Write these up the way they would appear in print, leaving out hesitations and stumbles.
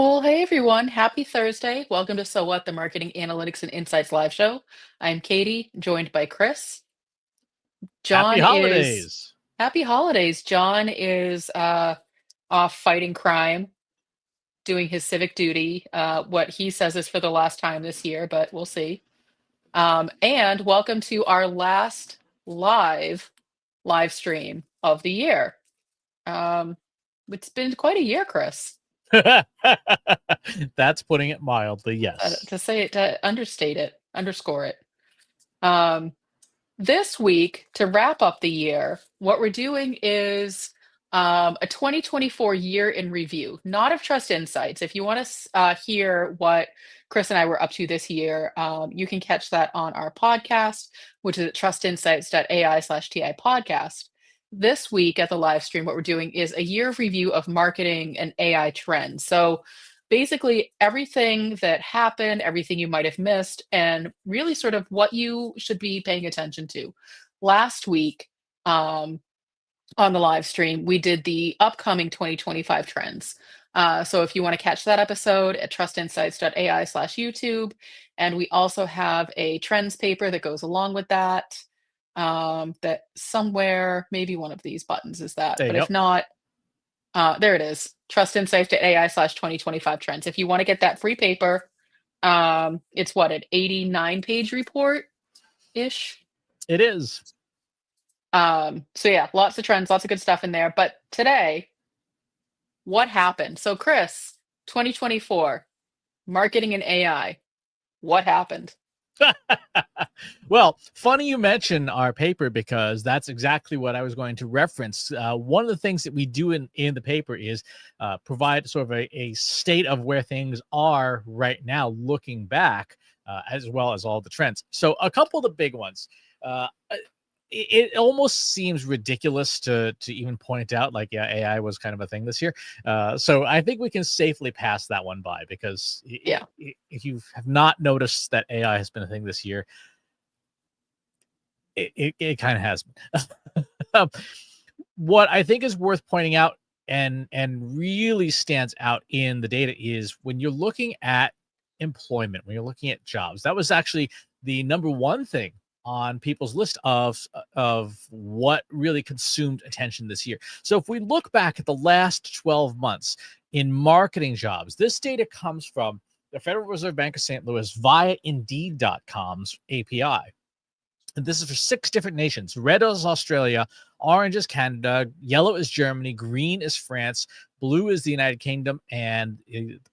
Well, hey everyone, happy Thursday. Welcome to So What, the Marketing Analytics and Insights Live Show. I'm Katie, joined by Chris. Happy John is holidays. Happy holidays. John is off fighting crime, doing his civic duty. What he says is for the last time this year, but we'll see. And welcome to our last live stream of the year. Um, it's been quite a year, Chris. That's putting it mildly, yes. To say it, to understate it, underscore it. Um, this week, to wrap up the year, what we're doing is a 2024 year in review, not of Trust Insights. If you want to hear what Chris and I were up to this year, you can catch that on our podcast, which is at trustinsights.ai/TI podcast. This week at the live stream, what we're doing is a year of review of marketing and AI trends. So basically everything that happened, everything you might have missed, and really sort of what you should be paying attention to. Last week, um, on the live stream, we did the upcoming 2025 trends. So if you want to catch that episode at trustinsights.ai/YouTube, and we also have a trends paper that goes along with that. That somewhere, maybe one of these buttons is that, There you but go. if not, there it is. Trustinsights.ai/2025 trends. If you want to get that free paper, it's what, an 89-page report ish. It is. So yeah, lots of trends, lots of good stuff in there. But today, what happened? So Chris, 2024, marketing and AI. What happened? Well, funny you mention our paper because that's exactly what I was going to reference. One of the things that we do in the paper is provide sort of a state of where things are right now, looking back, as well as all the trends. So a couple of the big ones. It almost seems ridiculous to even point out, like, yeah, AI was kind of a thing this year. So I think we can safely pass that one by because Yeah. if you have not noticed that AI has been a thing this year, it kind of has been. What I think is worth pointing out and really stands out in the data is when you're looking at employment, when you're looking at jobs, that was actually the number one thing on people's list of what really consumed attention this year. So if we look back at the last 12 months in marketing jobs, this data comes from the Federal Reserve Bank of St. Louis via Indeed.com's API. And this is for 6 different nations. Red is Australia, orange is Canada, yellow is Germany, green is France, blue is the United Kingdom, and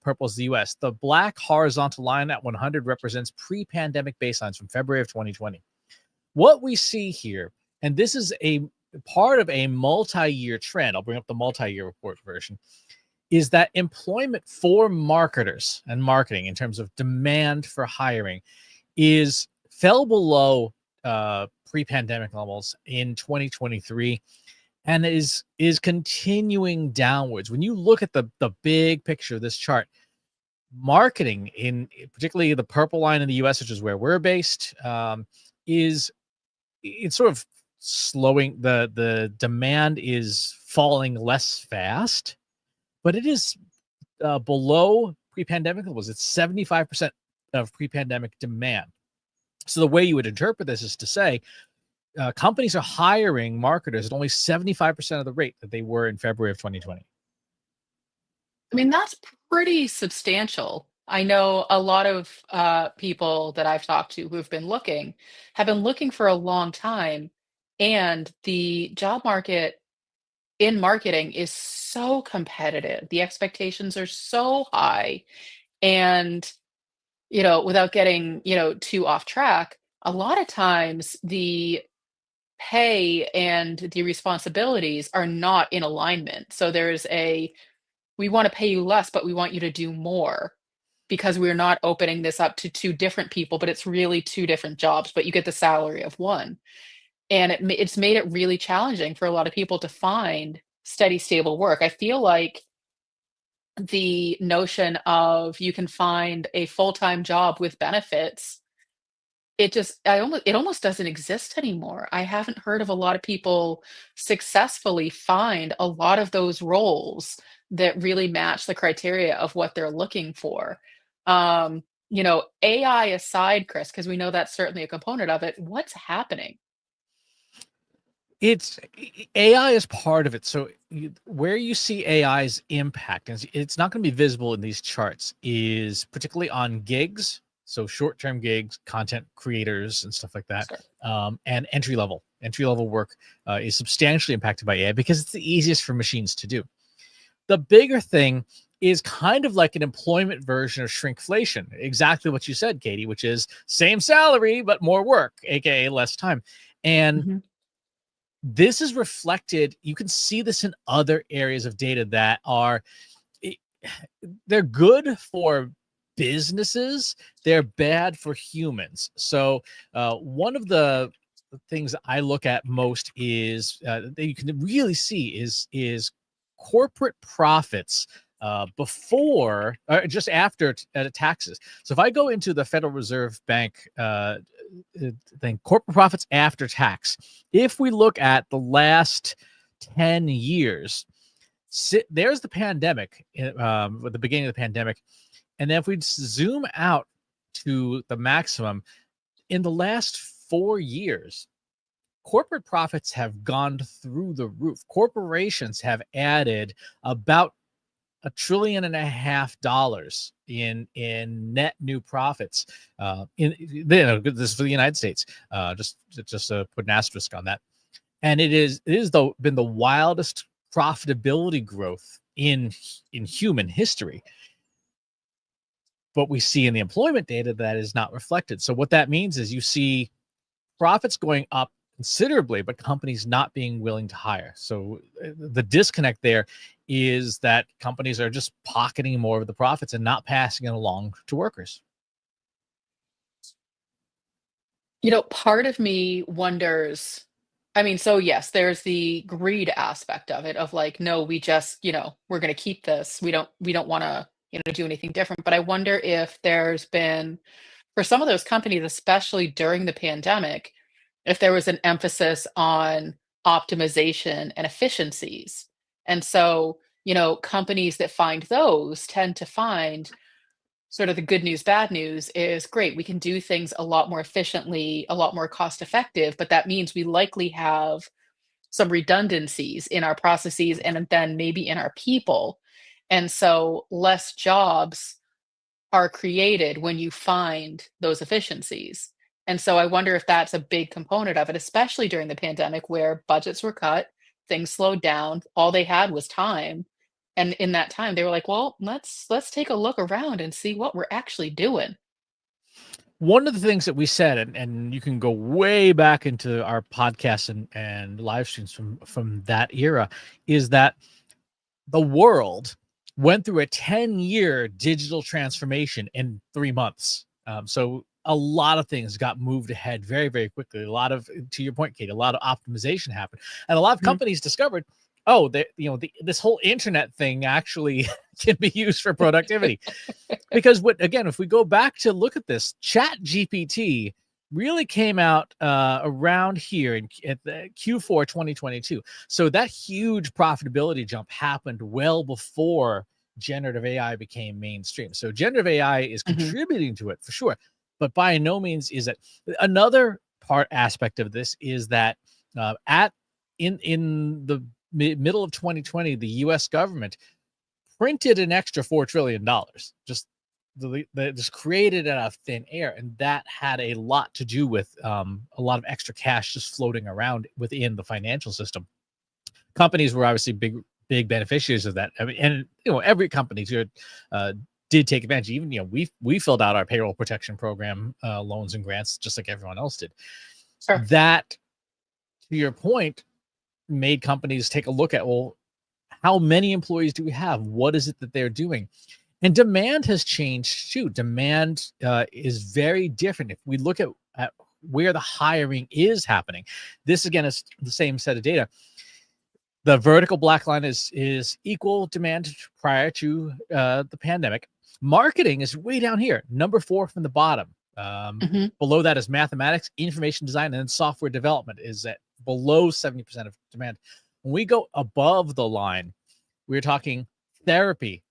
purple is the US. The black horizontal line at 100 represents pre-pandemic baselines from February of 2020. What we see here, and this is a part of a multi-year trend, I'll bring up the multi-year report version, is that employment for marketers and marketing in terms of demand for hiring fell below pre-pandemic levels in 2023 and is continuing downwards. When you look at the big picture of this chart, marketing in particularly the purple line in the US, which is where we're based, is it's sort of slowing. The demand is falling less fast, but it is below pre-pandemic levels. It's 75% of pre-pandemic demand. So the way you would interpret this is to say companies are hiring marketers at only 75% of the rate that they were in February of 2020. I mean, that's pretty substantial. I know a lot of people that I've talked to who've been looking have been looking for a long time, and the job market in marketing is so competitive. The expectations are so high. And, without getting, too off track, a lot of times the pay and the responsibilities are not in alignment. So we want to pay you less, but we want you to do more because we're not opening this up to two different people, but it's really two different jobs, but you get the salary of one. And it's made it really challenging for a lot of people to find steady, stable work. I feel like the notion of you can find a full-time job with benefits, it almost doesn't exist anymore. I haven't heard of a lot of people successfully find a lot of those roles that really match the criteria of what they're looking for. AI aside, Chris, because we know that's certainly a component of it, what's happening? It's AI is part of it. So where you see AI's impact, and it's not going to be visible in these charts, is particularly on gigs, so short-term gigs, content creators, and stuff like that, Sure. and entry level. Entry level work is substantially impacted by AI because it's the easiest for machines to do. The bigger thing is kind of like an employment version of shrinkflation, exactly what you said, Katie, which is same salary but more work, aka less time. And Mhm. this is reflected, you can see this in other areas of data that are they're good for businesses, they're bad for humans. So one of the things I look at most is that you can really see is corporate profits before or just after taxes. So if I go into the Federal Reserve Bank thing, corporate profits after tax, if we look at the last 10 years, there's the pandemic, at the beginning of the pandemic. And then if we zoom out to the maximum, in the last 4 years, corporate profits have gone through the roof. Corporations have added about $1.5 trillion in net new profits. This is for the United States. Just to put an asterisk on that, and it is been the wildest profitability growth in human history. But we see in the employment data that is not reflected. So what that means is you see profits going up considerably, but companies not being willing to hire. So the disconnect there is that companies are just pocketing more of the profits and not passing it along to workers. Part of me wonders. I mean, so yes, there's the greed aspect of it of like, no, we just, we're going to keep this. We don't want to, do anything different. But I wonder if there's been, for some of those companies, especially during the pandemic, if there was an emphasis on optimization and efficiencies. And so, companies that find those tend to find sort of the good news, bad news is great. We can do things a lot more efficiently, a lot more cost effective, but that means we likely have some redundancies in our processes and then maybe in our people. And so less jobs are created when you find those efficiencies. And so I wonder if that's a big component of it, especially during the pandemic where budgets were cut, things slowed down, all they had was time. And in that time they were like, well, let's take a look around and see what we're actually doing. One of the things that we said, and you can go way back into our podcasts and live streams from that era, is that the world went through a 10-year digital transformation in 3 months. So a lot of things got moved ahead very, very quickly. A lot of, to your point, Kate, a lot of optimization happened, and a lot of Mhm. companies discovered, oh, this whole internet thing actually can be used for productivity. Because if we go back to look at this, Chat GPT really came out around here at the Q4 2022. So that huge profitability jump happened well before generative AI became mainstream. So generative AI is Mhm. contributing to it for sure, but by no means is it. Another part aspect of this is that at in the middle of 2020, the U.S. government printed an extra $4 trillion, just created out of thin air, and that had a lot to do with a lot of extra cash just floating around within the financial system. Companies were obviously big beneficiaries of that. I mean, and every company uh, did take advantage. Even we filled out our payroll protection program loans and grants just like everyone else did. Sure. That, to your point, made companies take a look at, well, how many employees do we have? What is it that they're doing? And demand has changed too. Demand is very different. If we look at where the hiring is happening, this again is the same set of data. The vertical black line is equal demand prior to the pandemic. Marketing is way down here, number 4 from the bottom. Mhm. Below that is mathematics, information design, and then software development is at below 70% of demand. When we go above the line, we're talking Therapy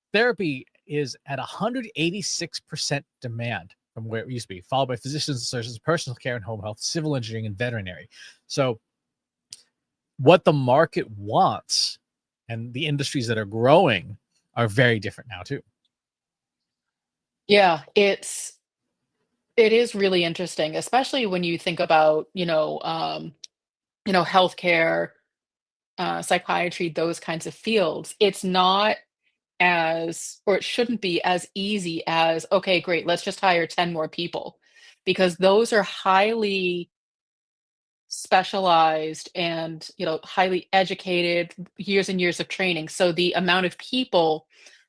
is at 186% demand from where it used to be, followed by physicians, surgeons, personal care and home health, civil engineering, and veterinary. So what the market wants and the industries that are growing are very different now too. Yeah, it is really interesting, especially when you think about, healthcare, psychiatry, those kinds of fields. It's not as, or it shouldn't be as easy as, okay, great, let's just hire 10 more people, because those are highly specialized and, highly educated, years and years of training. So the amount of people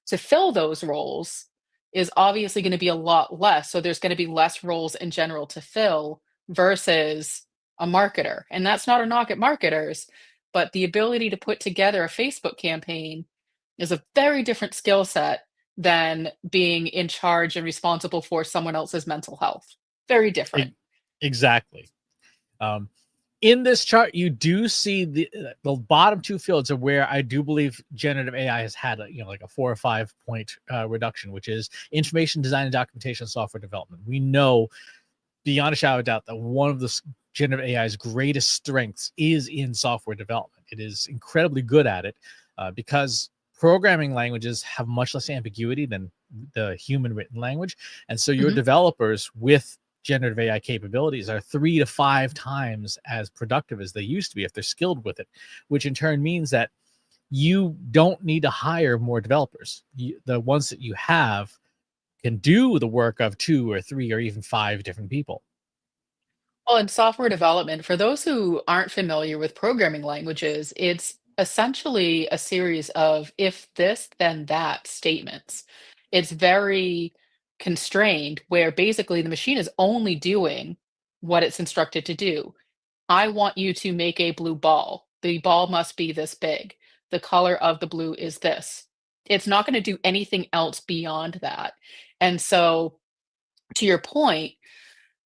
to fill those roles is obviously going to be a lot less. So there's going to be less roles in general to fill versus a marketer. And that's not a knock at marketers, but the ability to put together a Facebook campaign is a very different skill set than being in charge and responsible for someone else's mental health. Very different. E- exactly. Um, in this chart, you do see the bottom two fields are where I do believe generative AI has had like a 4 or 5 point reduction, which is information design and documentation software development. We know beyond a shadow of doubt that one of the generative AI's greatest strengths is in software development. It is incredibly good at it because programming languages have much less ambiguity than the human written language. And so your Mhm. developers with generative AI capabilities are 3 to 5 times as productive as they used to be if they're skilled with it, which in turn means that you don't need to hire more developers. The ones that you have can do the work of 2 or 3 or even 5 different people. Well, in software development, for those who aren't familiar with programming languages, it's essentially a series of if this, then that statements. It's very constrained, where basically the machine is only doing what it's instructed to do. I want you to make a blue ball. The ball must be this big. The color of the blue is this. It's not going to do anything else beyond that. And so, to your point,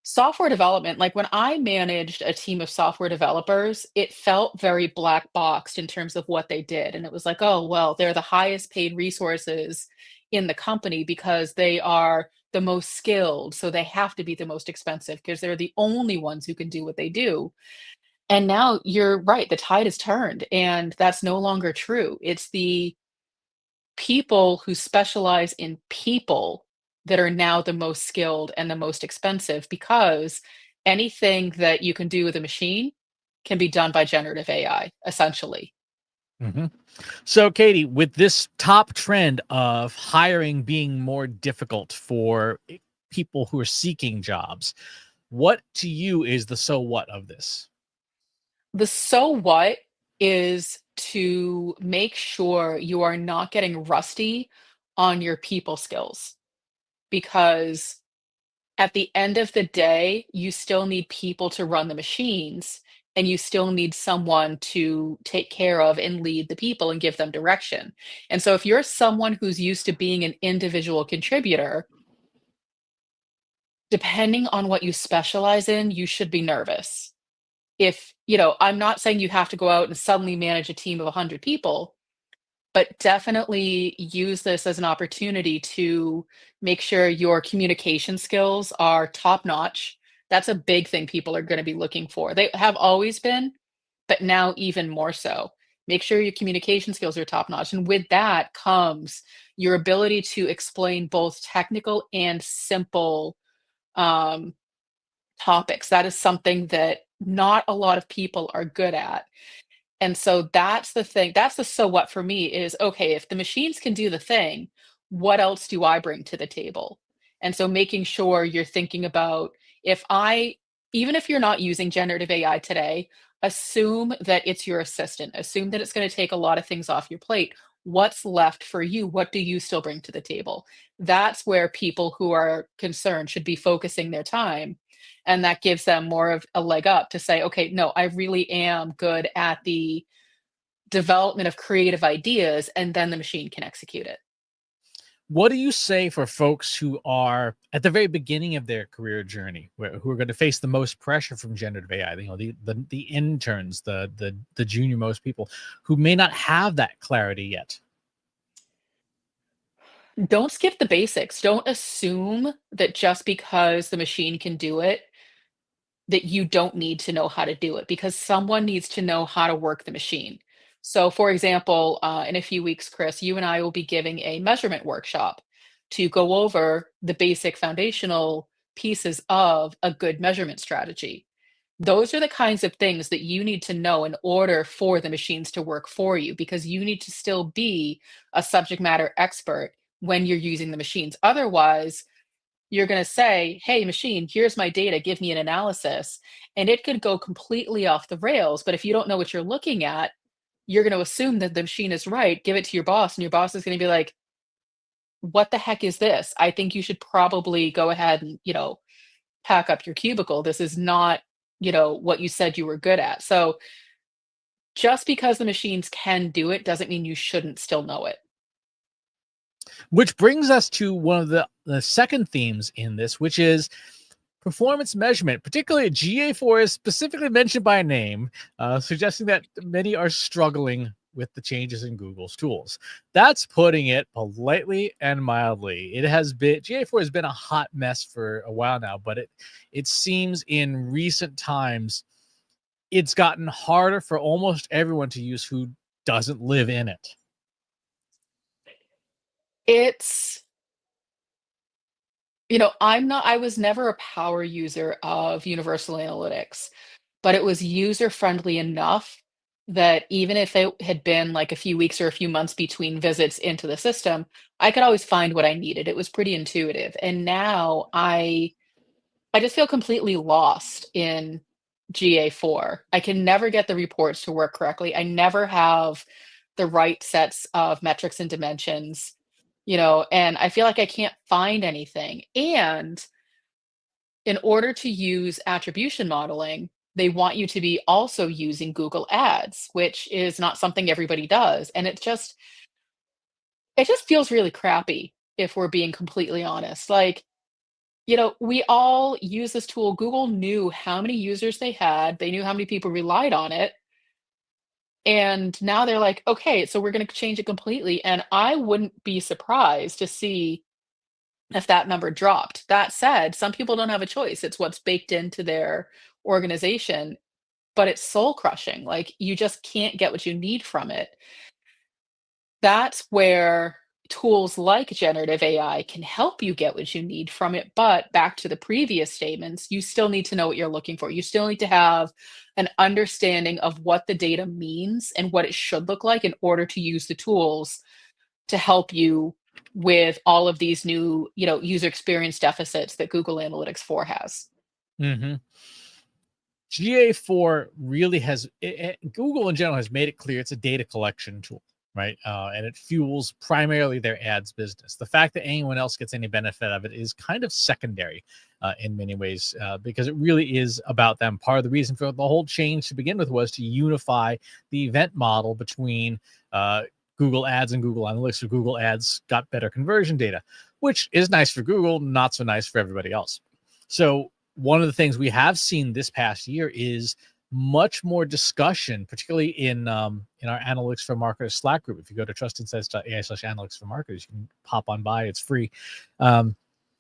software development, like when I managed a team of software developers, it felt very black boxed in terms of what they did. And it was like, oh, well, they're the highest paid resources in the company because they are the most skilled. So they have to be the most expensive because they're the only ones who can do what they do. And now you're right, the tide has turned, and that's no longer true. It's the people who specialize in people that are now the most skilled and the most expensive, because anything that you can do with a machine can be done by generative AI, essentially. Mhm. So, Katie, with this top trend of hiring being more difficult for people who are seeking jobs, what to you is the so what of this? The so what is to make sure you are not getting rusty on your people skills, because at the end of the day, you still need people to run the machines, and you still need someone to take care of and lead the people and give them direction. And so if you're someone who's used to being an individual contributor, depending on what you specialize in, you should be nervous. If, I'm not saying you have to go out and suddenly manage a team of 100 people, but definitely use this as an opportunity to make sure your communication skills are top notch. That's a big thing people are going to be looking for. They have always been, but now even more so. Make sure your communication skills are top notch. And with that comes your ability to explain both technical and simple um, topics. That is something that not a lot of people are good at. And so that's the thing. That's the so what for me is, okay, if the machines can do the thing, what else do I bring to the table? And so making sure you're thinking about, if I, even if you're not using generative AI today, assume that it's your assistant. Assume that it's going to take a lot of things off your plate. What's left for you? What do you still bring to the table? That's where people who are concerned should be focusing their time. And that gives them more of a leg up to say, okay, no, I really am good at the development of creative ideas, and then the machine can execute it. What do you say for folks who are at the very beginning of their career journey, who are going to face the most pressure from generative AI? The interns, the junior most people who may not have that clarity yet. Don't skip the basics. Don't assume that just because the machine can do it, that you don't need to know how to do it, because someone needs to know how to work the machine. So, for example, in a few weeks, Chris, you and I will be giving a measurement workshop to go over the basic foundational pieces of a good measurement strategy. Those are the kinds of things that you need to know in order for the machines to work for you, because you need to still be a subject matter expert when you're using the machines. Otherwise, you're going to say, hey, machine, here's my data, give me an analysis. And it could go completely off the rails. But if you don't know what you're looking at, you're going to assume that the machine is right, give it to your boss, and your boss is going to be like, what the heck is this? I think you should probably go ahead and, pack up your cubicle. This is not, what you said you were good at. So just because the machines can do it doesn't mean you shouldn't still know it. Which brings us to one of the second themes in this, which is performance measurement. Particularly GA4 is specifically mentioned by name, suggesting that many are struggling with the changes in Google's tools. That's putting it politely and mildly. It has been GA4 has been a hot mess for a while now, but it seems in recent times it's gotten harder for almost everyone to use who doesn't live in it. It's, I was never a power user of Universal Analytics, but it was user friendly enough that even if it had been like a few weeks or a few months between visits into the system, I could always find what I needed. It was pretty intuitive. And now I just feel completely lost in GA4. I can never get the reports to work correctly. I never have the right sets of metrics and dimensions, and I feel like I can't find anything. And in order to use attribution modeling, they want you to be also using Google Ads, which is not something everybody does. And it just feels really crappy if we're being completely honest. Like, we all use this tool. Google knew how many users they had, they knew how many people relied on it. And now they're like, okay, so we're going to change it completely. And I wouldn't be surprised to see if that number dropped. That said, some people don't have a choice. It's what's baked into their organization, but it's soul crushing. Like, you just can't get what you need from it. That's where tools like generative AI can help you get what you need from it. But back to the previous statements, you still need to know what you're looking for. You still need to have an understanding of what the data means and what it should look like in order to use the tools to help you with all of these new, user experience deficits that Google Analytics 4 has. Mm-hmm. GA4 really has Google in general has made it clear it's a data collection tool, right? And it fuels primarily their ads business. The fact that anyone else gets any benefit of it is kind of secondary in many ways, because it really is about them. Part of the reason for the whole change to begin with was to unify the event model between Google Ads and Google Analytics. So Google Ads got better conversion data, which is nice for Google, not so nice for everybody else. So one of the things we have seen this past year is much more discussion, particularly in our Analytics for Marketers Slack group. If you go to trustinsights.ai/analytics for marketers, you can pop on by. It's free.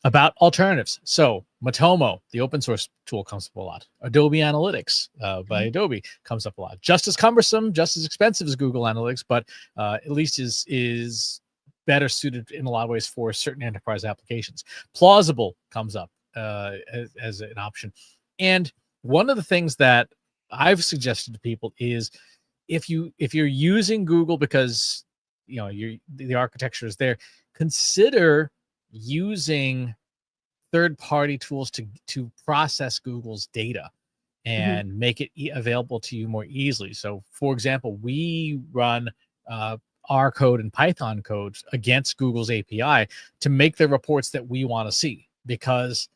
About alternatives. So Matomo, the open source tool, comes up a lot. Adobe Analytics by Adobe comes up a lot. Just as cumbersome, just as expensive as Google Analytics, but at least is better suited in a lot of ways for certain enterprise applications. Plausible comes up as an option. And one of the things that I've suggested to people is if you're using Google because the architecture is there, consider using third-party tools to process Google's data Mhm. and make it available to you more easily. So, for example, we run R code and Python codes against Google's API to make the reports that we want to see, because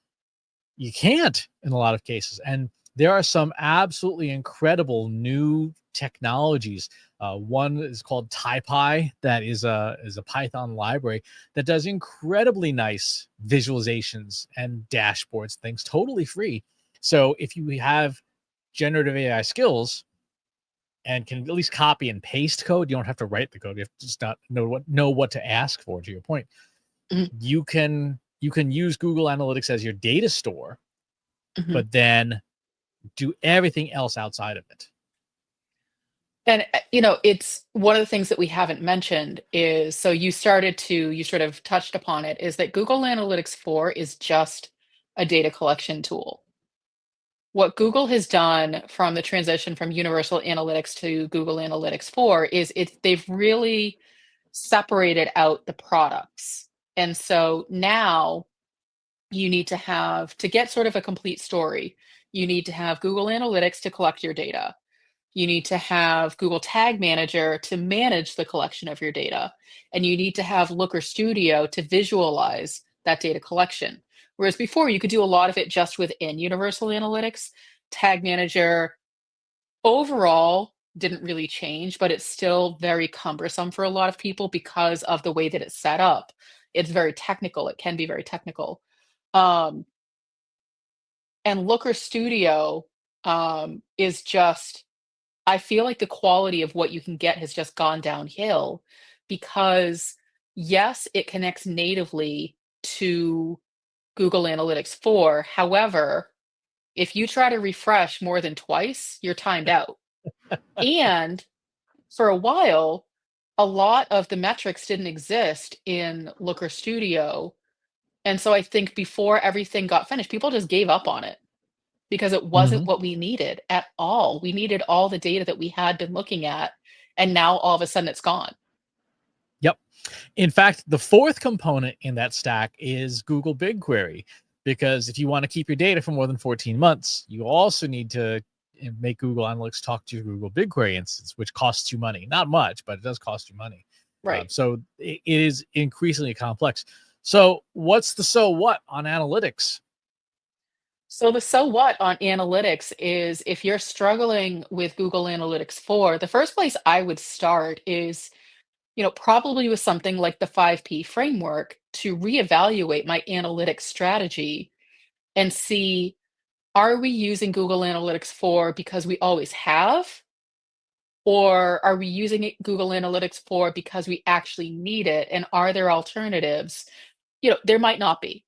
you can't in a lot of cases. And there are some absolutely incredible new technologies. One is called TyPy, that is a Python library that does incredibly nice visualizations and dashboards, things totally free. So if you have generative AI skills and can at least copy and paste code, you don't have to write the code. You have to just not know what to ask for, to your point. Mhm, You can use Google Analytics as your data store, mhm. but then do everything else outside of it. And, it's one of the things that we haven't mentioned is so you sort of touched upon it, is that Google Analytics 4 is just a data collection tool. What Google has done from the transition from Universal Analytics to Google Analytics 4 is they've really separated out the products. And so now you need to get sort of a complete story, you need to have Google Analytics to collect your data. You need to have Google Tag Manager to manage the collection of your data. And you need to have Looker Studio to visualize that data collection. Whereas before, you could do a lot of it just within Universal Analytics. Tag Manager overall didn't really change, but it's still very cumbersome for a lot of people because of the way that it's set up. It's very technical. It can be very technical. Um, and Looker Studio is just I feel like the quality of what you can get has just gone downhill because, yes, it connects natively to Google Analytics 4. However, if you try to refresh more than twice, you're timed out. And for a while, a lot of the metrics didn't exist in Looker Studio. And so I think before everything got finished, people just gave up on it because it wasn't Mhm. what we needed at all. We needed all the data that we had been looking at, and now all of a sudden it's gone. Yep. In fact, the fourth component in that stack is Google BigQuery, because if you want to keep your data for more than 14 months, you also need to make Google Analytics talk to your Google BigQuery instance, which costs you money. Not much, but it does cost you money. Right. So it is increasingly complex. So what's the so what on analytics? So the so what on analytics is if you're struggling with Google Analytics 4, the first place I would start is, probably with something like the 5P framework to reevaluate my analytics strategy and see, are we using Google Analytics 4 because we always have? Or are we using Google Analytics 4 because we actually need it? And are there alternatives? There might not be.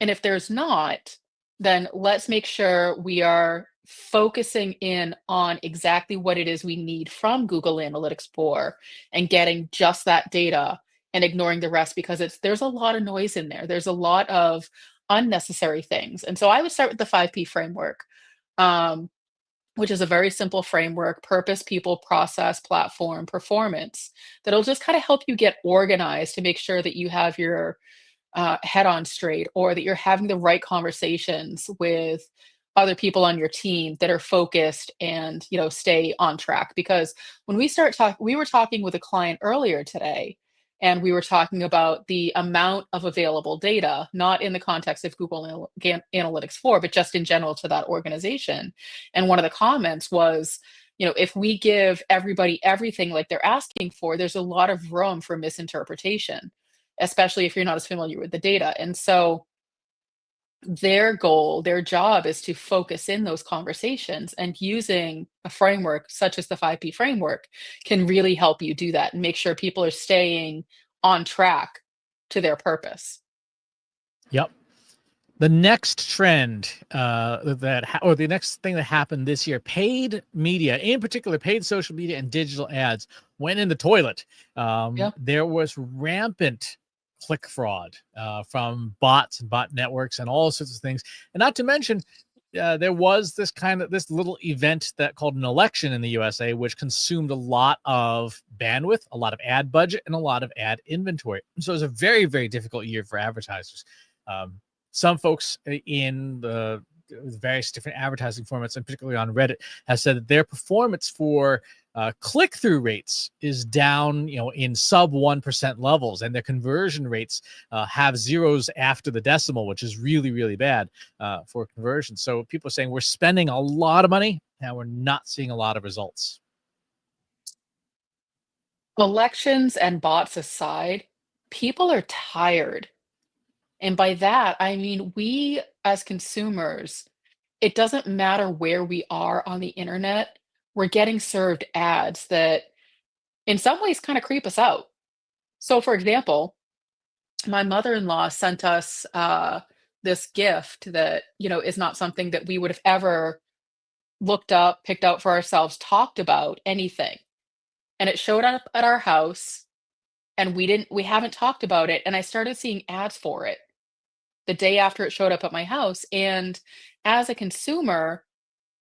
And if there's not, then let's make sure we are focusing in on exactly what it is we need from Google Analytics 4 and getting just that data and ignoring the rest because there's a lot of noise in there. There's a lot of unnecessary things. And so I would start with the 5P framework. Um, which is a very simple framework: purpose, people, process, platform, performance, that'll just kind of help you get organized to make sure that you have your head on straight, or that you're having the right conversations with other people on your team that are focused and stay on track. Because when we were talking with a client earlier today, and we were talking about the amount of available data, not in the context of Google Analytics 4, but just in general to that organization. And one of the comments was, if we give everybody everything like they're asking for, there's a lot of room for misinterpretation, especially if you're not as familiar with the data. And so their job is to focus in those conversations, and using a framework such as the 5P framework can really help you do that and make sure people are staying on track to their purpose. Yep. The next trend or the next thing that happened this year, paid media, in particular paid social media and digital ads, went in the toilet. Yeah. There was rampant click fraud from bots and bot networks and all sorts of things. And not to mention, there was this little event that called an election in the USA, which consumed a lot of bandwidth, a lot of ad budget, and a lot of ad inventory. So it was a very, very difficult year for advertisers. Um, some folks in the various different advertising formats, and particularly on Reddit, have said that their performance for click-through rates is down, in sub 1% levels, and their conversion rates have zeros after the decimal, which is really, really bad for conversion. So people are saying we're spending a lot of money and we're not seeing a lot of results. Elections and bots aside, people are tired. And by that, I mean, we as consumers, it doesn't matter where we are on the internet, we're getting served ads that in some ways kind of creep us out. So, for example, my mother-in-law sent us this gift that, is not something that we would have ever looked up, picked out for ourselves, talked about, anything. And it showed up at our house, and we haven't talked about it. And I started seeing ads for it the day after it showed up at my house. And as a consumer,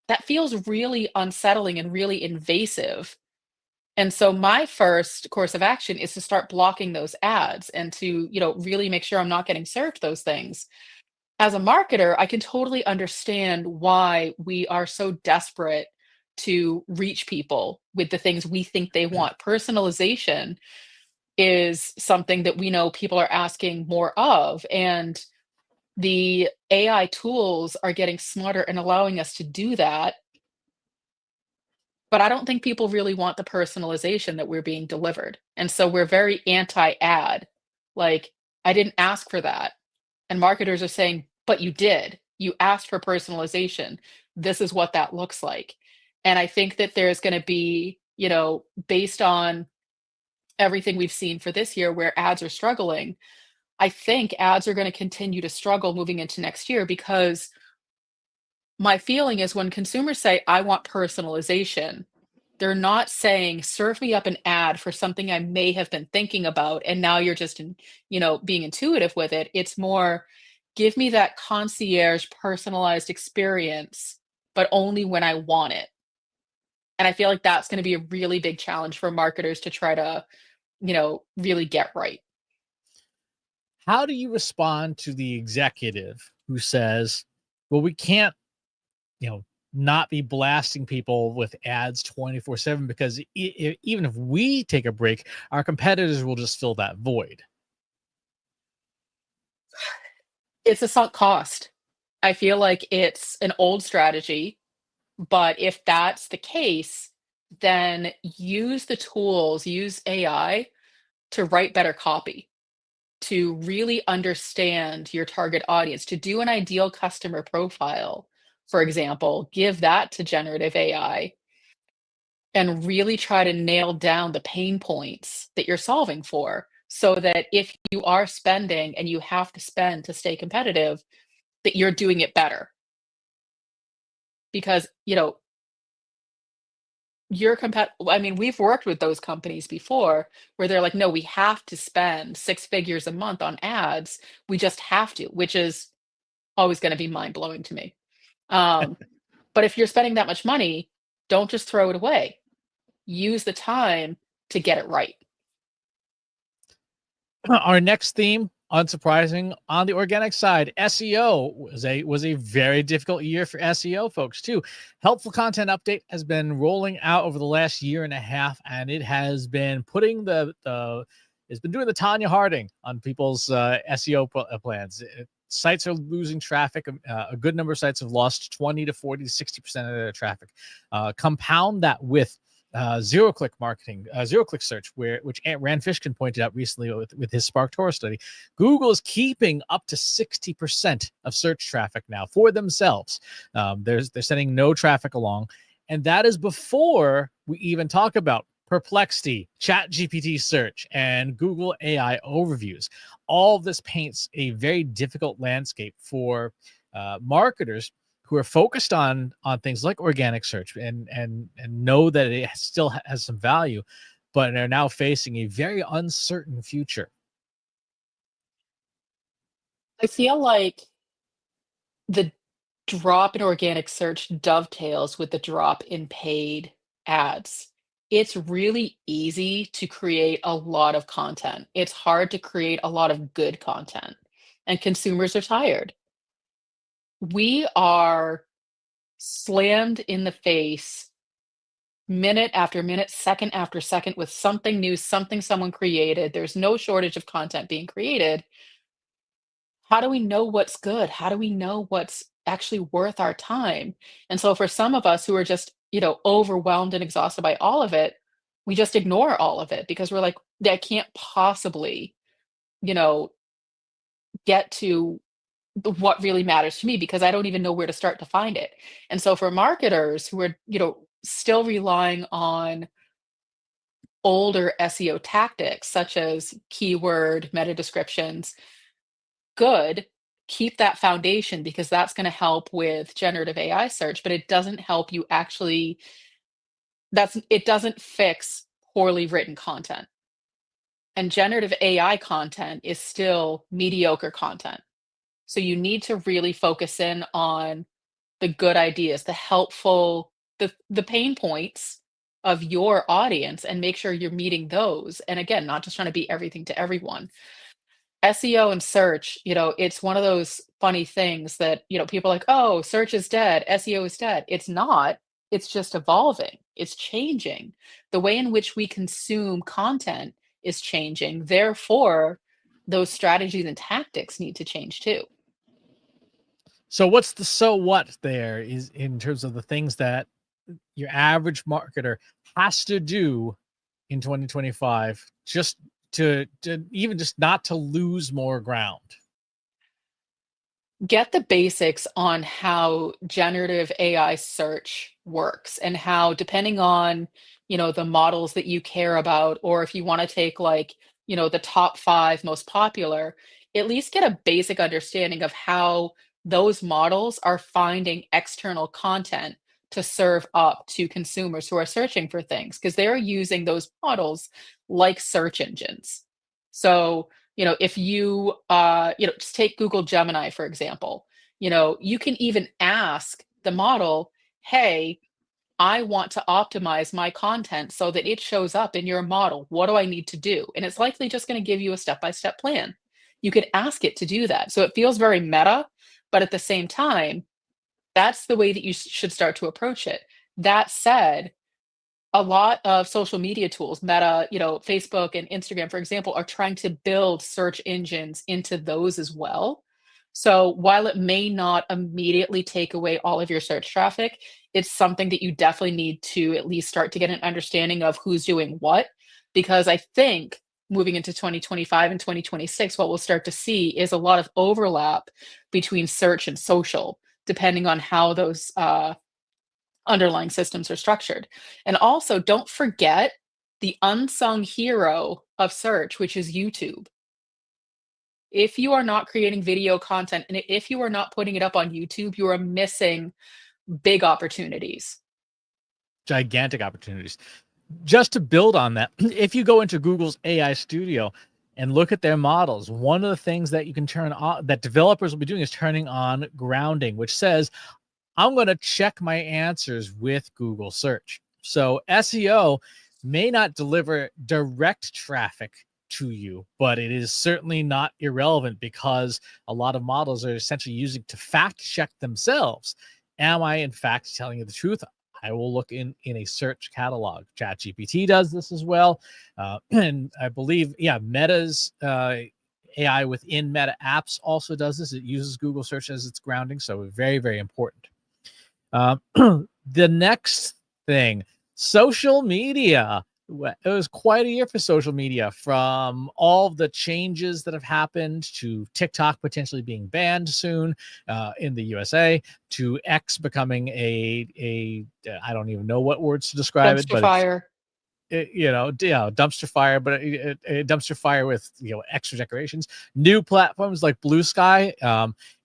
that feels really unsettling and really invasive. And so my first course of action is to start blocking those ads and to, really make sure I'm not getting served those things. As a marketer, I can totally understand why we are so desperate to reach people with the things we think they want. Personalization is something that we know people are asking more of, and the AI tools are getting smarter and allowing us to do that. But I don't think people really want the personalization that we're being delivered. And so we're very anti-ad. Like, I didn't ask for that. And marketers are saying, but you did. You asked for personalization. This is what that looks like. And I think that there's going to be, based on everything we've seen for this year where ads are struggling, I think ads are going to continue to struggle moving into next year because my feeling is when consumers say, I want personalization, they're not saying, serve me up an ad for something I may have been thinking about. And now you're just, being intuitive with it. It's more, give me that concierge personalized experience, but only when I want it. And I feel like that's going to be a really big challenge for marketers to try to, really get right. How do you respond to the executive who says, well, we can't, you know, not be blasting people with ads 24/7 because even if we take a break, our competitors will just fill that void. It's a sunk cost. I feel like it's an old strategy, but if that's the case, then use the tools, use AI to write better copy, to really understand your target audience, to do an ideal customer profile, for example, give that to generative AI and really try to nail down the pain points that you're solving for so that if you are spending and you have to spend to stay competitive, that you're doing it better. Because, I mean, we've worked with those companies before where they're like, "No, we have to spend 6 figures a month on ads. We just have to," which is always gonna be mind-blowing to me. Um, but if you're spending that much money, don't just throw it away. Use the time to get it right. Our next theme, unsurprising, on the organic side, SEO was a very difficult year for SEO folks too. Helpful content update has been rolling out over the last year and a half, and it has been putting the it's been doing the Tanya Harding on people's SEO plans. Sites are losing traffic. A good number of sites have lost 20 to 40 to 60% of their traffic. Compound that with zero-click marketing, zero-click search, which Rand Fishkin pointed out recently with his Spark Torah study. Google is keeping up to 60% of search traffic now for themselves. They're sending no traffic along, and that is before we even talk about Perplexity, Chat GPT search, and Google AI overviews. All of this paints a very difficult landscape for marketers who are focused on things like organic search and know that it still has some value, but are now facing a very uncertain future. I feel like the drop in organic search dovetails with the drop in paid ads. It's really easy to create a lot of content. It's hard to create a lot of good content, and consumers are tired. We are slammed in the face minute after minute, second after second with something new, something someone created. There's no shortage of content being created. How do we know what's good? How do we know what's actually worth our time? And so for some of us who are just, overwhelmed and exhausted by all of it, we just ignore all of it because we're like, I can't possibly, you know, get to what really matters to me because I don't even know where to start to find it. And so for marketers who are, still relying on older SEO tactics, such as keyword, meta descriptions, good. Keep that foundation because that's going to help with generative AI search, but it doesn't help you actually, it doesn't fix poorly written content. And generative AI content is still mediocre content. So you need to really focus in on the good ideas, the helpful, the pain points of your audience and make sure you're meeting those. And again, not just trying to be everything to everyone. SEO and search, it's one of those funny things that, people are like, oh, search is dead, SEO is dead. It's not. It's just evolving. It's changing. The way in which we consume content is changing. Therefore, those strategies and tactics need to change too. So what's the so what there is in terms of the things that your average marketer has to do in 2025 just to even just not to lose more ground? Get the basics on how generative AI search works and how, depending on, the models that you care about, or if you want to take like, the top five most popular, at least get a basic understanding of how those models are finding external content to serve up to consumers who are searching for things because they're using those models like search engines. So, if you just take Google Gemini for example, you can even ask the model, hey, I want to optimize my content so that it shows up in your model. What do I need to do? And it's likely just going to give you a step-by-step plan. You could ask it to do that, so it feels very meta, but at the same time, that's the way that you should start to approach it. That said, a lot of social media tools, Meta, Facebook and Instagram, for example, are trying to build search engines into those as well. So while it may not immediately take away all of your search traffic, it's something that you definitely need to at least start to get an understanding of who's doing what. Because I think moving into 2025 and 2026, what we'll start to see is a lot of overlap between search and social, depending on how those underlying systems are structured. And also, don't forget the unsung hero of search, which is YouTube. If you are not creating video content and if you are not putting it up on YouTube, you are missing big opportunities. Gigantic opportunities. Just to build on that, if you go into Google's AI Studio and look at their models, one of the things that you can turn on, that developers will be doing, is turning on grounding, which says, I'm going to check my answers with Google search. So SEO may not deliver direct traffic to you, but it is certainly not irrelevant because a lot of models are essentially using to fact check themselves. Am I in fact telling you the truth? I will look in a search catalog. ChatGPT does this as well. And I believe, Meta's AI within Meta apps also does this. It uses Google search as its grounding. So very, very important. The next thing, social media. It was quite a year for social media, from all the changes that have happened to TikTok potentially being banned soon in the USA, to X becoming a I don't even know what words to describe it, Dumpster but it's fire. dumpster fire, but a dumpster fire with extra decorations. New platforms like Blue Sky,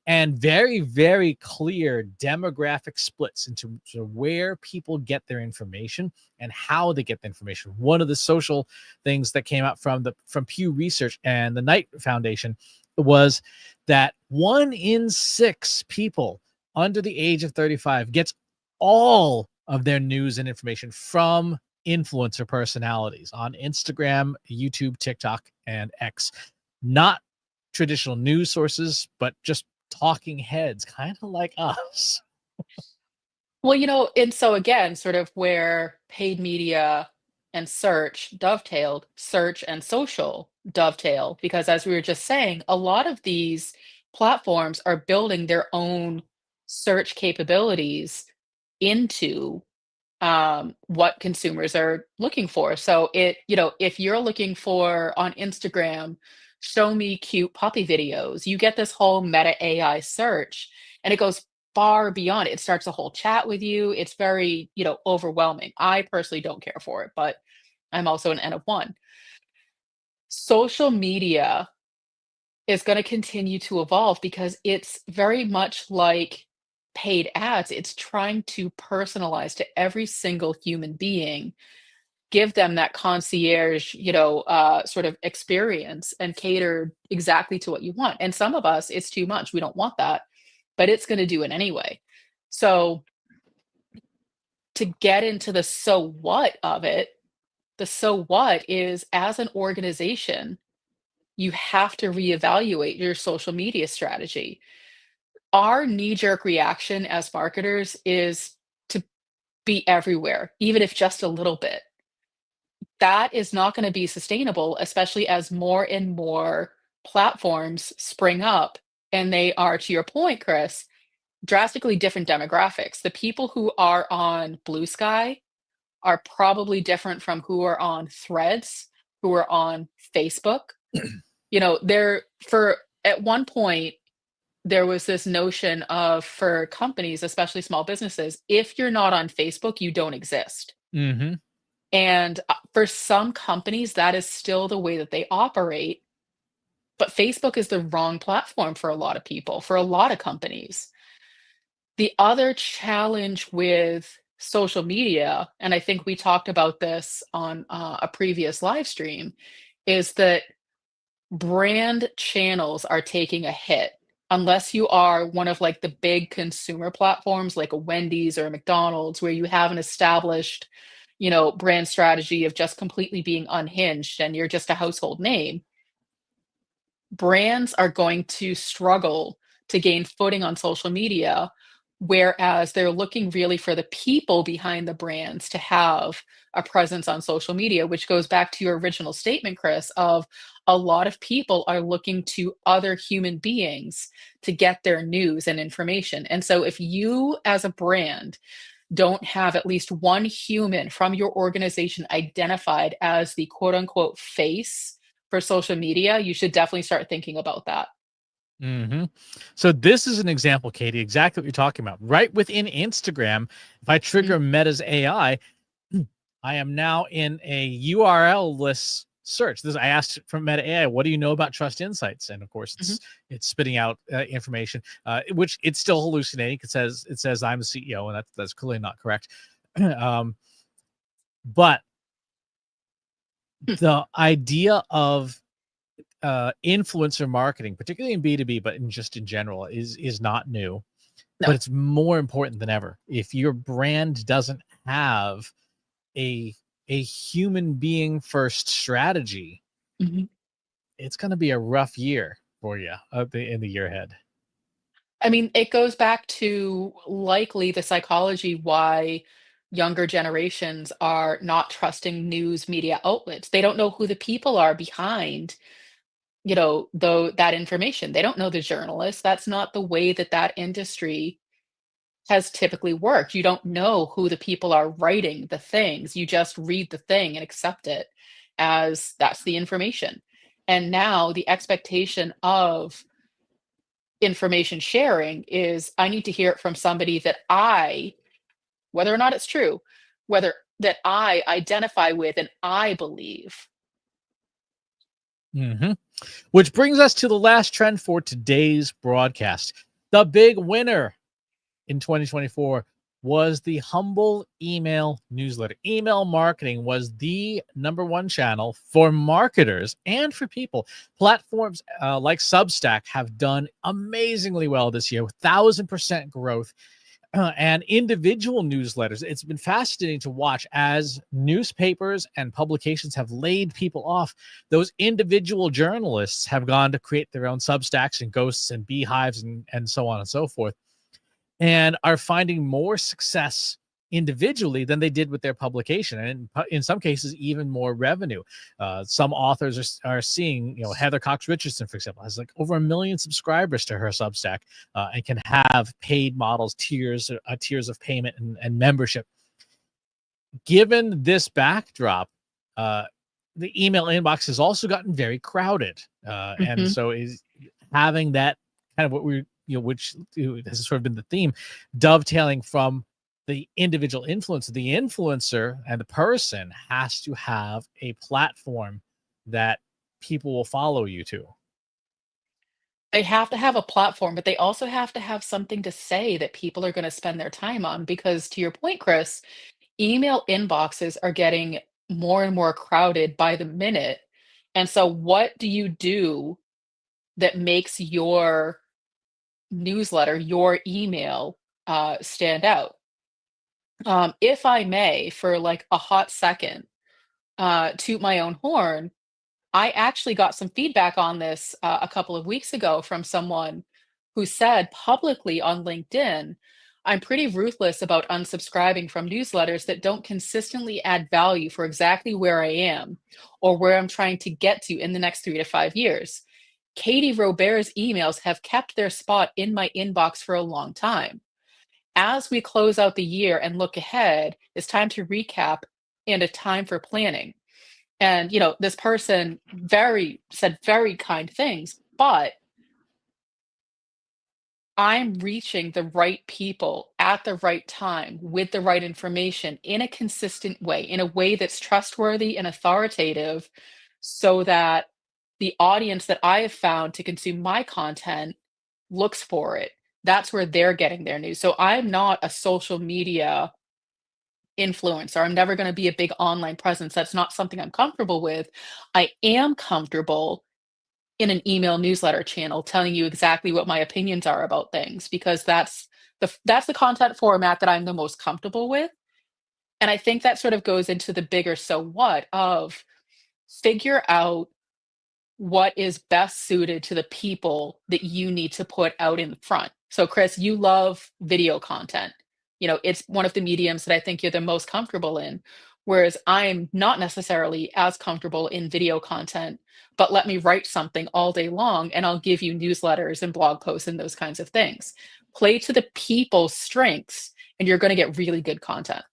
and very, very clear demographic splits into where people get their information and how they get the information. One of the social things that came out from Pew Research and the Knight Foundation was that 1 in 6 people under the age of 35 gets all of their news and information from influencer personalities on Instagram, YouTube, TikTok, and X. Not traditional news sources, but just talking heads, kind of like us. Well, and so again, sort of where paid media and search dovetailed, search and social dovetail, because as we were just saying, a lot of these platforms are building their own search capabilities into what consumers are looking for. So if you're looking for on Instagram, show me cute puppy videos, you get this whole meta AI search and it goes far beyond. It starts a whole chat with you. It's very, overwhelming. I personally don't care for it, but I'm also an N of one. Social media is going to continue to evolve because it's very much like paid ads. It's trying to personalize to every single human being, give them that concierge, sort of experience and cater exactly to what you want. And some of us, it's too much. We don't want that, but it's going to do it anyway. So to get into the so what of it, the so what is as an organization, you have to reevaluate your social media strategy. Our knee-jerk reaction as marketers is to be everywhere, even if just a little bit. That is not gonna be sustainable, especially as more and more platforms spring up, and they are, to your point, Chris, drastically different demographics. The people who are on Blue Sky are probably different from who are on Threads, who are on Facebook. They're for at one point, there was this notion of for companies, especially small businesses, if you're not on Facebook, you don't exist. Mm-hmm. And for some companies, that is still the way that they operate. But Facebook is the wrong platform for a lot of people, for a lot of companies. The other challenge with social media, and I think we talked about this on a previous live stream, is that brand channels are taking a hit unless you are one of like the big consumer platforms like a Wendy's or a McDonald's where you have an established, brand strategy of just completely being unhinged and you're just a household name. Brands are going to struggle to gain footing on social media, whereas they're looking really for the people behind the brands to have a presence on social media, which goes back to your original statement, Chris, of a lot of people are looking to other human beings to get their news and information. And so if you as a brand don't have at least one human from your organization identified as the quote unquote face for social media, you should definitely start thinking about that. Mm-hmm. So this is an example, Katie, exactly what you're talking about. Right within Instagram, if I Mhm, trigger Meta's AI, I am now in a URL-less search. I asked from Meta AI, "What do you know about Trust Insights?" And of course, mhm. it's spitting out information, which it's still hallucinating. It says I'm the CEO, and that's clearly not correct. um, but Hmm. the idea of influencer marketing, particularly in B2B, but in general, is not new, but No. it's more important than ever. If your brand doesn't have a human being first strategy, Mhm. it's going to be a rough year for you in the year ahead. I mean, it goes back to likely the psychology why younger generations are not trusting news media outlets. They don't know who the people are behind, though that information. They don't know the journalists. That's not the way that that industry has typically worked. You don't know who the people are writing the things. You just read the thing and accept it as that's the information. And now the expectation of information sharing is I need to hear it from somebody that whether or not it's true, whether that I identify with and I believe. Hmm. Which brings us to the last trend for today's broadcast. The big winner in 2024 was the humble email newsletter. Email marketing was the number one channel for marketers and for people. Platforms like Substack have done amazingly well this year with 1,000% growth. And individual newsletters. It's been fascinating to watch as newspapers and publications have laid people off. Those individual journalists have gone to create their own Substacks and ghosts and beehives and so on and so forth, and are finding more success individually than they did with their publication, and in some cases even more revenue. Some authors are seeing, Heather Cox Richardson, for example, has like over 1 million subscribers to her Substack, and can have paid models, tiers of payment and membership. Given this backdrop, uh, the email inbox has also gotten very crowded, and Mhm. so is having that kind of what we, which has sort of been the theme, dovetailing from the individual influencer, the influencer and the person has to have a platform that people will follow you to. They have to have a platform, but they also have to have something to say that people are gonna spend their time on because to your point, Chris, email inboxes are getting more and more crowded by the minute. And so what do you do that makes your newsletter, your email, stand out? If I may, for like a hot second, toot my own horn, I actually got some feedback on this a couple of weeks ago from someone who said publicly on LinkedIn, I'm pretty ruthless about unsubscribing from newsletters that don't consistently add value for exactly where I am or where I'm trying to get to in the next 3 to 5 years. Katie Robert's emails have kept their spot in my inbox for a long time. As we close out the year and look ahead, it's time to recap and a time for planning. And, this person said very kind things, but I'm reaching the right people at the right time with the right information in a consistent way, in a way that's trustworthy and authoritative so that the audience that I have found to consume my content looks for it. That's where they're getting their news. So I'm not a social media influencer. I'm never going to be a big online presence. That's not something I'm comfortable with. I am comfortable in an email newsletter channel telling you exactly what my opinions are about things because that's the content format that I'm the most comfortable with. And I think that sort of goes into the bigger so what of figure out what is best suited to the people that you need to put out in front. So, Chris, you love video content. It's one of the mediums that I think you're the most comfortable in. Whereas I'm not necessarily as comfortable in video content, but let me write something all day long and I'll give you newsletters and blog posts and those kinds of things. Play to the people's strengths and you're going to get really good content.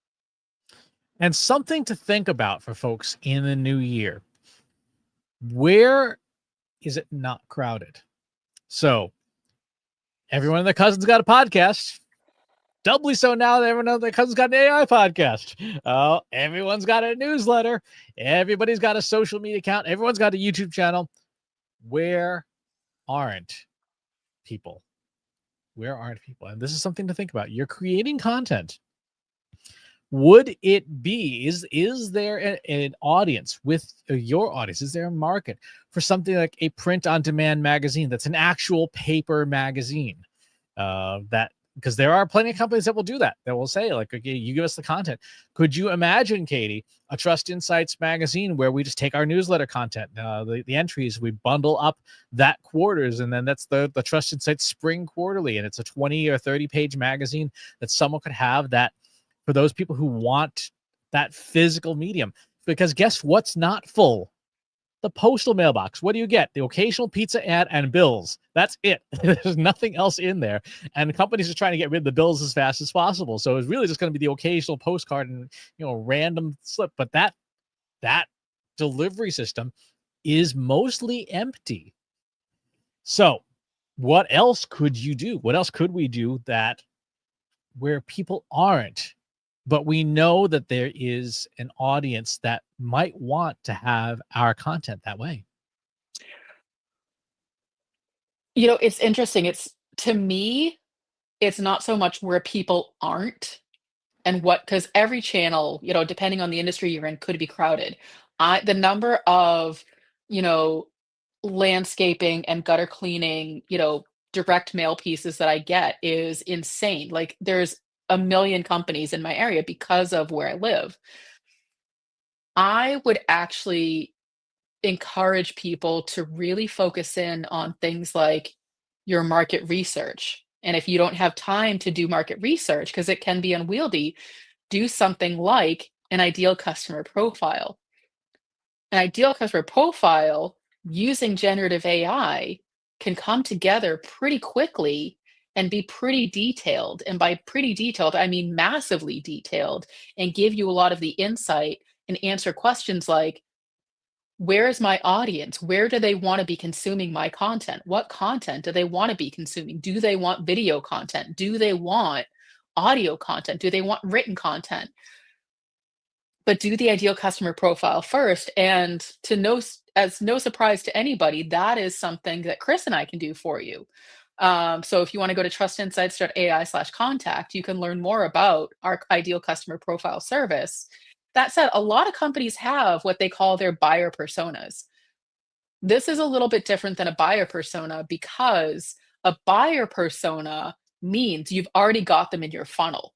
And something to think about for folks in the new year. Where is it not crowded? So everyone and their cousin's got a podcast. Doubly so now that everyone knows their cousin's got an AI podcast. Everyone's got a newsletter. Everybody's got a social media account. Everyone's got a YouTube channel. Where aren't people? Where aren't people? And this is something to think about. You're creating content. Would it be, is there an audience with your audience? Is there a market for something like a print on demand magazine that's an actual paper magazine? That because there are plenty of companies that will do that, that will say, like, okay, you give us the content. Could you imagine, Katie, a Trust Insights magazine where we just take our newsletter content, the entries, we bundle up that quarters, and then that's the Trust Insights Spring Quarterly, and it's a 20 or 30 page magazine that someone could have that for those people who want that physical medium. Because guess what's not full? The postal mailbox. What do you get? The occasional pizza ad and bills. That's it. There's nothing else in there. And companies are trying to get rid of the bills as fast as possible. So it's really just going to be the occasional postcard and random slip. But that delivery system is mostly empty. So what else could you do? What else could we do that where people aren't? But we know that there is an audience that might want to have our content that way. It's interesting. To me, it's not so much where people aren't and what, because every channel, depending on the industry you're in, could be crowded. The number of, you know, landscaping and gutter cleaning, direct mail pieces that I get is insane. Like there's a million companies in my area because of where I live. I would actually encourage people to really focus in on things like your market research. And if you don't have time to do market research, because it can be unwieldy, do something like an ideal customer profile. An ideal customer profile using generative AI can come together pretty quickly and be pretty detailed. And by pretty detailed, I mean massively detailed and give you a lot of the insight and answer questions like, where is my audience? Where do they want to be consuming my content? What content do they want to be consuming? Do they want video content? Do they want audio content? Do they want written content? But do the ideal customer profile first. And as no surprise to anybody, that is something that Chris and I can do for you. So if you want to go to trustinsights.ai/contact, you can learn more about our ideal customer profile service. That said, a lot of companies have what they call their buyer personas. This is a little bit different than a buyer persona because a buyer persona means you've already got them in your funnel.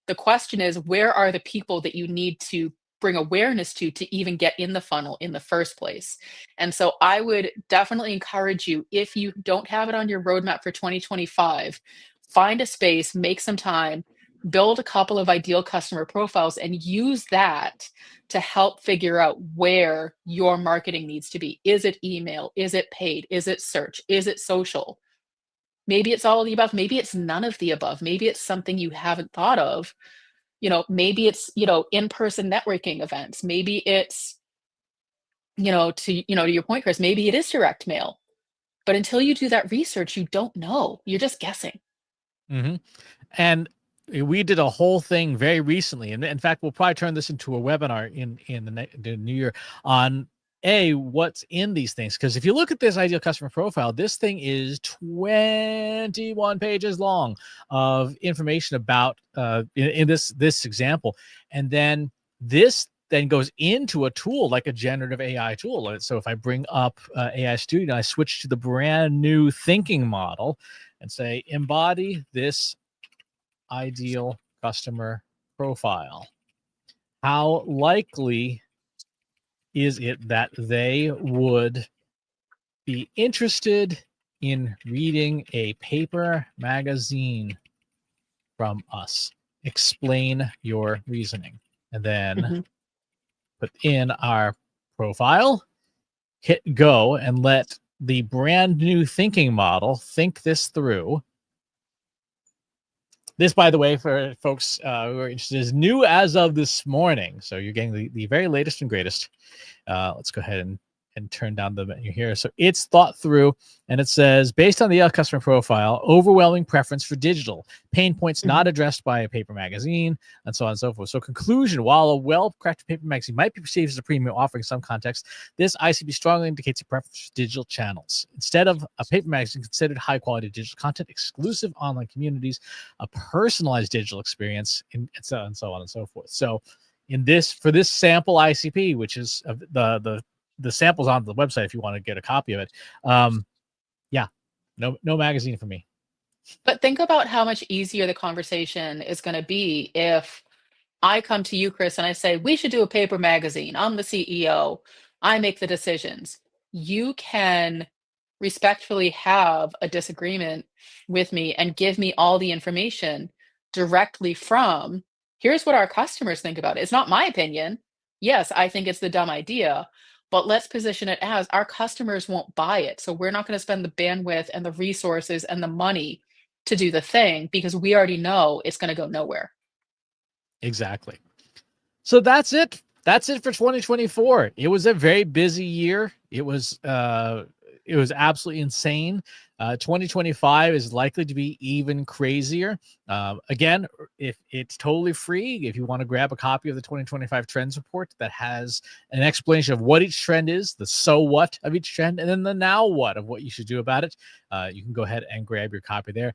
The question is, where are the people that you need to bring awareness to even get in the funnel in the first place? And so I would definitely encourage you, if you don't have it on your roadmap for 2025, find a space, make some time, build a couple of ideal customer profiles, and use that to help figure out where your marketing needs to be. Is it email? Is it paid? Is it search? Is it social? Maybe it's all of the above. Maybe it's none of the above. Maybe it's something you haven't thought of. Maybe it's, in-person networking events. Maybe it's, to your point, Chris, maybe it is direct mail. But until you do that research, you don't know. You're just guessing. Mhm. And we did a whole thing very recently, and in fact, we'll probably turn this into a webinar in the new year on what's in these things. Because if you look at this ideal customer profile, this thing is 21 pages long of information about in this example, and then this then goes into a tool like a generative AI tool. So if I bring up AI Studio, I switch to the brand new thinking model and say embody this ideal customer profile. How likely is it that they would be interested in reading a paper magazine from us? Explain your reasoning. And then Mhm. put in our profile, hit go, and let the brand new thinking model think this through. This, by the way, for folks who are interested, is new as of this morning. So you're getting the very latest and greatest. Let's go ahead and turn down the menu here. So it's thought through, and it says, based on the customer profile, overwhelming preference for digital, pain points not Mhm. addressed by a paper magazine, and so on and so forth. So conclusion, while a well-crafted paper magazine might be perceived as a premium offering in some context, this ICP strongly indicates a preference for digital channels. Instead of a paper magazine, considered high-quality digital content, exclusive online communities, a personalized digital experience, and so on and so forth. So for this sample ICP, which is the samples on the website if you want to get a copy of it. Yeah, no magazine for me. But think about how much easier the conversation is going to be if I come to you, Chris, and I say, we should do a paper magazine. I'm the CEO. I make the decisions. You can respectfully have a disagreement with me and give me all the information directly from, here's what our customers think about it. It's not my opinion. Yes, I think it's the dumb idea, but let's position it as our customers won't buy it. So we're not going to spend the bandwidth and the resources and the money to do the thing because we already know it's going to go nowhere. Exactly. So that's it. That's it for 2024. It was a very busy year. It was absolutely insane. 2025 is likely to be even crazier. Again, if it's totally free, if you want to grab a copy of the 2025 Trends Report that has an explanation of what each trend is, the so what of each trend, and then the now what of what you should do about it, you can go ahead and grab your copy there.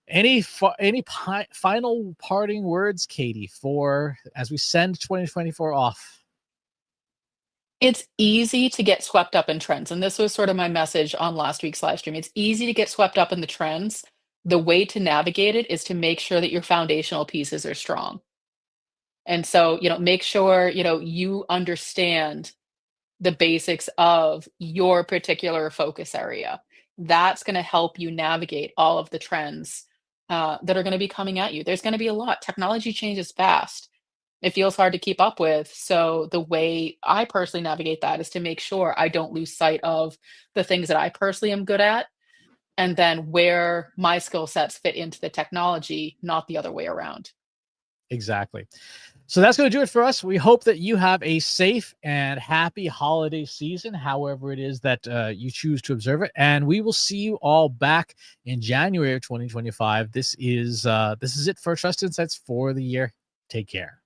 Any final parting words, Katie, for as we send 2024 off? It's easy to get swept up in trends, and this was sort of my message on last week's live stream. It's easy to get swept up in the trends. The way to navigate it is to make sure that your foundational pieces are strong. And so, make sure, you understand the basics of your particular focus area. That's going to help you navigate all of the trends that are going to be coming at you. There's going to be a lot. Technology changes fast. It feels hard to keep up with. So the way I personally navigate that is to make sure I don't lose sight of the things that I personally am good at and then where my skill sets fit into the technology, not the other way around. Exactly. So that's going to do it for us. We hope that you have a safe and happy holiday season, however it is that you choose to observe it. And we will see you all back in January of 2025. This is it for Trust Insights for the year. Take care.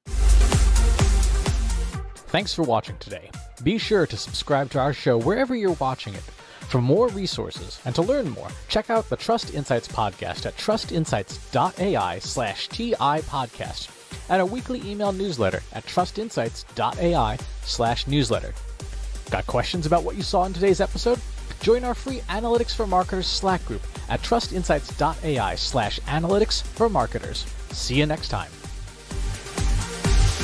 Thanks for watching today. Be sure to subscribe to our show wherever you're watching it. For more resources and to learn more, check out the Trust Insights podcast at trustinsights.ai/TI podcast, and a weekly email newsletter at trustinsights.ai/newsletter. Got questions about what you saw in today's episode? Join our free Analytics for Marketers Slack group at trustinsights.ai/analytics for marketers. See you next time.